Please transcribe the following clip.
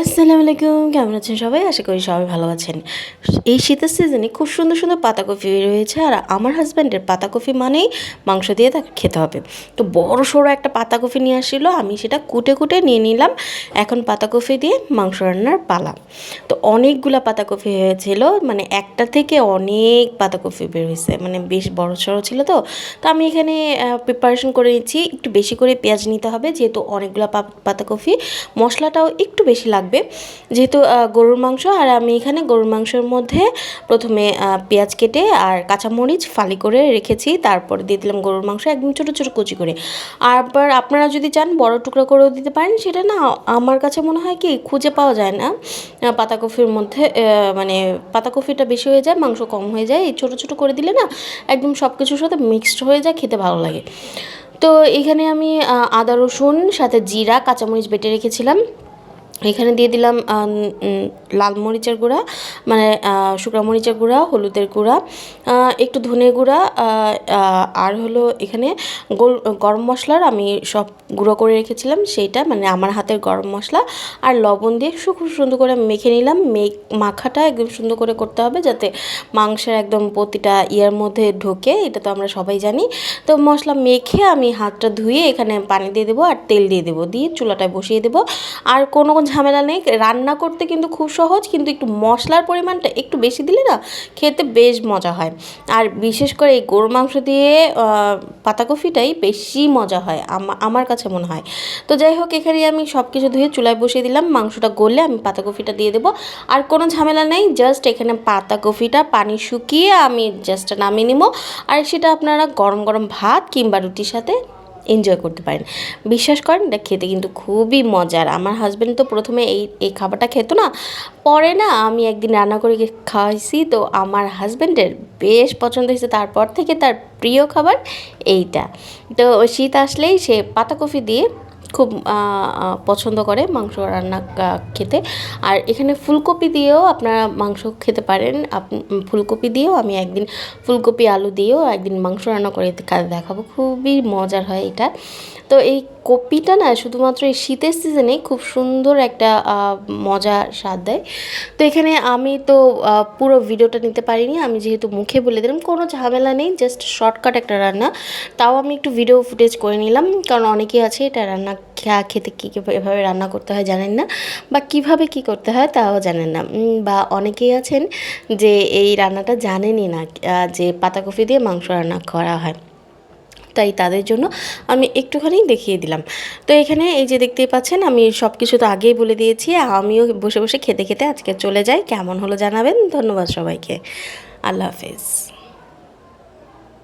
আসসালামু আলাইকুম, কেমন আছেন সবাই? আশা করি সবাই ভালো আছেন। এই শীতের সিজনে খুব সুন্দর সুন্দর পাতাকপি বের হয়েছে, আর আমার হাজব্যান্ডের পাতাকপি মানেই মাংস দিয়ে তাকে খেতে হবে। তো বড় সড়ো একটা পাতাকপি নিয়ে আসছিল, আমি সেটা কুটে কুটে নিয়ে নিলাম। এখন পাতাকপি দিয়ে মাংস রান্নার পালা। তো অনেকগুলা পাতাকপি হয়েছিল, মানে একটা থেকে অনেক পাতাকপি বের হয়েছে, মানে বেশ বড় সড়ো ছিল। তো আমি এখানে প্রিপারেশন করে নিচ্ছি। একটু বেশি করে পেঁয়াজ নিতে হবে, যেহেতু অনেকগুলো পাতাকপি, মশলাটাও একটু বেশি লাগবে যেহেতু গরুর মাংস। আর আমি এখানে গরুর মাংসের মধ্যে প্রথমে পেঁয়াজ কেটে আর কাঁচামরিচ ফালি করে রেখেছি, তারপরে দিয়ে দিলাম গরুর মাংস একদম ছোটো ছোটো কুচি করে। আবার আপনারা যদি চান বড় টুকরো করেও দিতে পারেন, সেটা না আমার কাছে মনে হয় কি খুঁজে পাওয়া যায় না পাতাকপির মধ্যে, মানে পাতাকপিটা বেশি হয়ে যায়, মাংস কম হয়ে যায়। এই ছোটো ছোটো করে দিলে না একদম সব কিছুর সাথে মিক্সড হয়ে যায়, খেতে ভালো লাগে। তো এখানে আমি আদা রসুন সাথে জিরা কাঁচামরিচ বেটে রেখেছিলাম, এখানে দিয়ে দিলাম লাল মরিচের গুঁড়া, মানে শুকনো মরিচের গুঁড়া, হলুদের গুঁড়া, একটু ধনে গুঁড়া, আর হলো এখানে গরম মশলার আমি সব গুঁড়ো করে রেখেছিলাম সেইটা, মানে আমার হাতের গরম মশলা আর লবণ দিয়ে খুব সুন্দর করে মেখে নিলাম। মাখাটা একদম সুন্দর করে করতে হবে যাতে মাংসের একদম প্রতিটা ইয়ার মধ্যে ঢোকে, এটা তো আমরা সবাই জানি। তো মশলা মেখে আমি হাতটা ধুয়ে এখানে পানি দিয়ে দেবো আর তেল দিয়ে দেবো, দিয়ে চুলাটায় বসিয়ে দেবো। আর কোনো ঝামেলা নেই, রান্না করতে কিন্তু খুব সহজ, কিন্তু একটু মশলার পরিমাণটা একটু বেশি দিলে না খেতে বেশ মজা হয়। আর বিশেষ করে এই গরুর মাংস দিয়ে পাতাকপিটাই বেশি মজা হয় আমার কাছে মনে হয়। তো যাই হোক, এখানে আমি সব কিছু ধুয়ে চুলায় বসিয়ে দিলাম, মাংসটা গলে আমি পাতাকপিটা দিয়ে দেবো। আর কোনো ঝামেলা নেই, জাস্ট এখানে পাতাকপিটা পানি শুকিয়ে আমি জাস্ট নামিয়ে নিব। আর সেটা আপনারা গরম গরম ভাত কিংবা রুটির সাথে এনজয় করতে পারেন। বিশ্বাস করেন, এটা খেতে কিন্তু খুবই মজার। আমার হাজব্যান্ড তো প্রথমে এই খাবারটা খেতো না, পরে না আমি একদিন রান্না করে খাওয়াইছি, তো আমার হাজব্যান্ডের বেশ পছন্দ হয়েছে। তারপর থেকে তার প্রিয় খাবার এইটা। তো শীত আসলেই সে পাতাকপি দিয়ে খুব পছন্দ করে মাংস রান্না খেতে। আর এখানে ফুলকপি দিয়েও আপনারা মাংস খেতে পারেন। ফুলকপি দিয়েও আমি একদিন ফুলকপি আলু দিয়েও একদিন মাংস রান্না করে দেখাবো, খুবই মজার হয় এটা। তো এই কপিটা না শুধুমাত্র এই শীতের সিজনে খুব সুন্দর একটা মজা স্বাদ দেয়। তো এখানে আমি তো পুরো ভিডিওটা নিতে পারিনি, আমি যেহেতু মুখে বলে দিলাম, কোনো ঝামেলা নেই, জাস্ট শর্টকাট একটা রান্না। তাও আমি একটু ভিডিও ফুটেজ করে নিলাম, কারণ অনেকেই আছে এটা রান্না খেতে কী এভাবে রান্না করতে হয় জানেন না, বা কিভাবে কি করতে হয় তাও জানেন না, বা অনেকেই আছেন যে এই রান্নাটা জানেনই না, যে পাতাকপি দিয়ে মাংস রান্না করা হয়। তাই তাদের জন্য আমি একটুখানি দেখিয়ে দিলাম। তো এখানে এই যে দেখতেই পাচ্ছেন, আমি সব কিছু তো আগেই বলে দিয়েছি, আমিও বসে বসে খেতে খেতে আজকে চলে যাই। কেমন হলো জানাবেন। ধন্যবাদ সবাইকে। আল্লাহ হাফেজ।